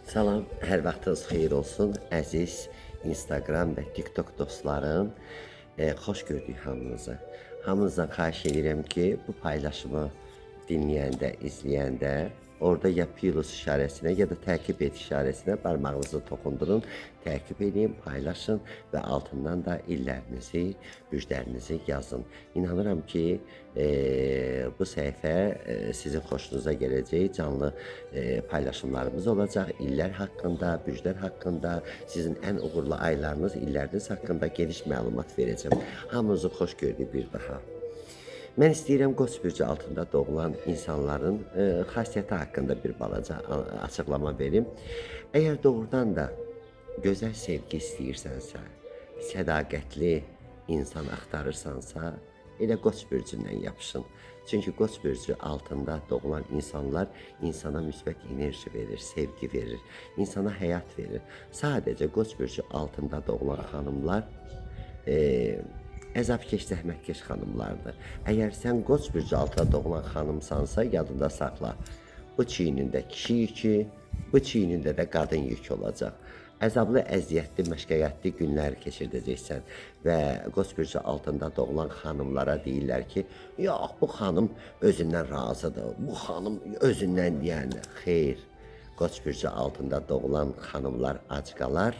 Salam, hər vaxtınız xeyir olsun, əziz Instagram və TikTok dostlarım. Xoş gördük hamınızı. Hamınızdan xahiş edirəm ki, bu paylaşımı dinləyəndə, izləyəndə orada ya plus işarəsinə ya da təqib et işarəsinə parmağınızı toxundurun, təqib edin, paylaşın və altından da illərinizi, müjdələrinizi yazın. İnanıram ki, bu səhifə sizin xoşunuza gələcək canlı paylaşımlarımız olacaq. İllər haqqında, müjdələr haqqında, sizin ən uğurlu aylarınız, illəriniz haqqında geniş məlumat verəcəm. Hamınızı xoş gördük bir daha. Mən istəyirəm Qoç bürcü altında doğulan insanların xasiyyəti haqqında bir balaca açıqlama verim. Əgər doğrudan da gözəl sevgi istəyirsənsə, sədaqətli insan axtarırsansa, elə Qoç bürcündən yapışın. Çünki Qoç bürcü altında doğulan insanlar insana müsbət enerji verir, sevgi verir, insana həyat verir. Sadəcə Qoç bürcü altında doğulan xanımlar əzabkeş, zəhmətkeş xanımlardır. Əgər sən Qoç bürcü altında doğulan xanımsansa, yadında saxla. Bu çiynində kişi yükü, bu çiynində də qadın yükü olacaq. Əzablı, əziyyətli, məşqəyyətli günlər keçirdəcəksən və Qoç bürcü altında doğulan xanımlara deyirlər ki, yox, bu xanım özündən razıdır, bu xanım özündən deyəndir. Xeyr, Qoç bürcü altında doğulan xanımlar ac qalar,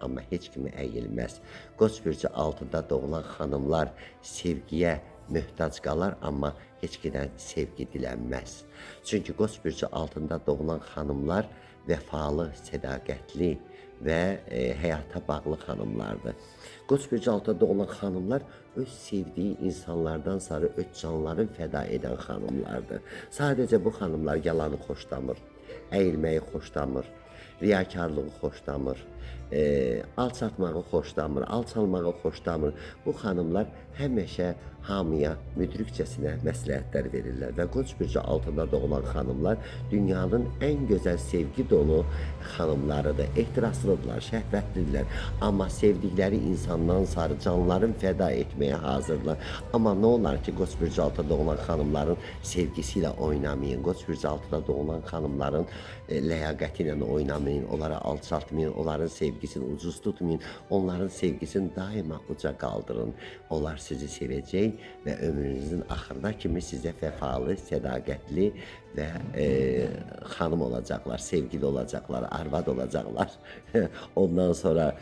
amma heç kimi əyilməz. Qoç bürcü altında doğulan xanımlar sevgiyə möhtac qalar, amma heç kidən sevgi dilənməz. Çünki Qoç bürcü altında doğulan xanımlar vəfalı, sədaqətli və həyata bağlı xanımlardır. Qoç bürcü altında doğulan xanımlar öz sevdiyi insanlardan sarı öz canlarını fəda edən xanımlardır. Sadəcə bu xanımlar yalanı xoşlamır, əyilməyi xoşlamır, riyakarlığı xoşlamır, alçatmağı xoşlamır, alçalmağı xoşlamır. Bu xanımlar həmişə hamıya müdrikcəsinə məsləhətlər verirlər və Qoç bürcü altında doğulan xanımlar dünyanın ən gözəl sevgi dolu xanımlarıdır. Ehtiraslıdırlar, şəhvətlidirlər, amma sevdikləri insandan sarı canlarını fəda etməyə hazırlar. Amma nə olar ki, Qoç bürcü altında doğulan xanımların sevgisi ilə oynamayın, Qoç bürcü altında doğulan xanımların ləyaqəti ilə oynamayın, onları alçaltmayın, onların sevgisini ucuz tutmayın, onların sevgisini daima uca qaldırın. Onlar sizi sevəcək və ömrünüzün axırına kimi sizə vəfalı, sədaqətli və xanım olacaqlar, sevgili olacaqlar, arvad olacaqlar. Ondan sonra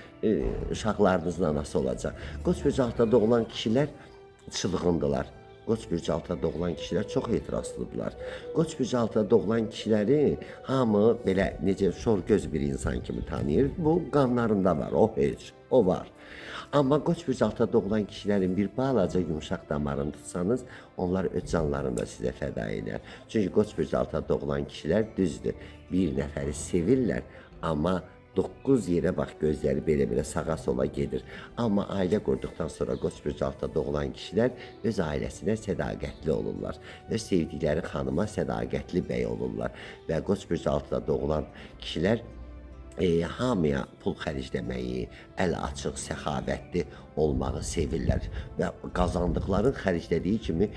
uşaqlarınızın anası olacaq. Qoç bürcü altında doğulan kişilər çılğındılar. Qoç bürcü altında doğulan kişilər çox etirazlıdırlar. Qoç bürcü altında doğulan kişiləri hamı belə necə şorgöz bir insan kimi tanıyır. Bu qanlarında var, o heç, o var. Amma Qoç bürcü altında doğulan kişilərin bir balaca yumuşaq damarını tutsanız, onlar öz canlarını da sizə fəda edər. Çünki Qoç bürcü altında doğulan kişilər düzdür, bir nəfəri sevirlər, amma 9 yerə bax, gözləri belə-belə sağa-sola gedir. Amma ailə qurduqdan sonra Qoç bürcü altında doğulan kişilər öz ailəsinə sədaqətli olurlar. Öz sevdikləri xanıma sədaqətli bəy olurlar. Və Qoç bürcü altında doğulan kişilər hamıya pul xərcləməyi, əl açıq, səxavətli olmağı sevirlər və qazandıqların xərclədiyi kimi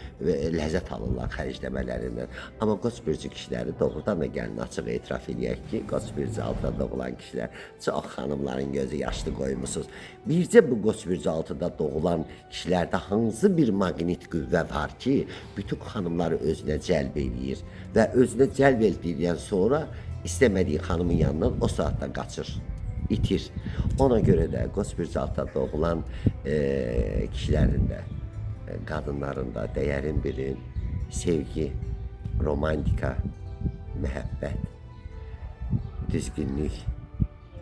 ləzzət alırlar xərcləmələrindən. Amma Qoç bürcü kişiləri doğrudan da gəlin açıq etiraf edək ki, Qoç bürcü altında doğulan kişilər çox xanımların gözü yaşlı qoymusunuz. Bircə bu Qoç bürcü altında doğulan kişilərdə hansı bir maqnit qüvvə var ki, bütün xanımları özünə cəlb edir və özünə cəlb edildən sonra İstəmədiyi xanımın yanından o saatda qaçır, itir. Ona görə də Qoç bürcü altında doğulan kişilərin də, qadınların da dəyərin bilin, sevgi, romantika, məhəbbət, düzgünlük,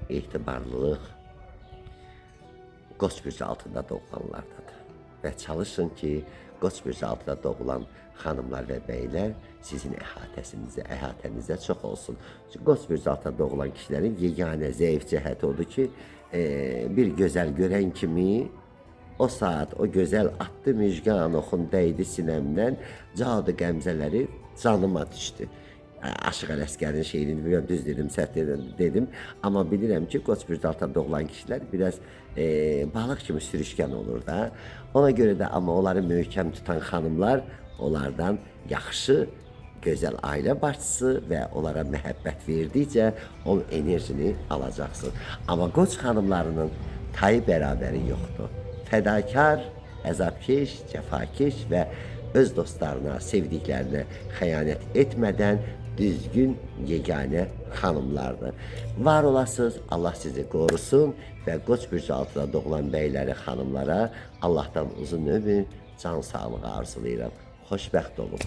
etibarlılıq Qoç bürcü altında doğulanlardadır. Və çalışın ki, Qoç bürcü altında doğulan xanımlar və bəylər sizin əhatənizdə çox olsun. Çünki Qoç bürcü altında doğulan kişilərin yeganə zəif cəhəti odur ki, bir gözəl görən kimi o saat o gözəl atdı müjgan oxun dəydi sinəmdən, cadu qəmzələri canıma düşdü. Aşıq Ələsgərin şeirini bilmirəm düz dedim, səhv dedim. Amma bilirəm ki, Qoç Bürcalta doğulan kişilər biraz balıq kimi sürüşkən olur da. Ona görə də amma onları möhkəm tutan xanımlar onlardan yaxşı, gözəl ailə başçısı və onlara məhəbbət verdikcə o enerjini alacaqsın. Amma Qoç xanımlarının tayı bərabəri yoxdur. Fədakar, əzabkeş, cəfakeş və öz dostlarına, sevdiklərinə xəyanət etmədən düzgün, yeganə xanımlardır. Var olasınız, Allah sizi qorusun və Qoç Bürcaltıda doğulan bəyləri, xanımlara Allahdan uzun ömür, can sağlığı arzulayıram. Xoşbəxt olun.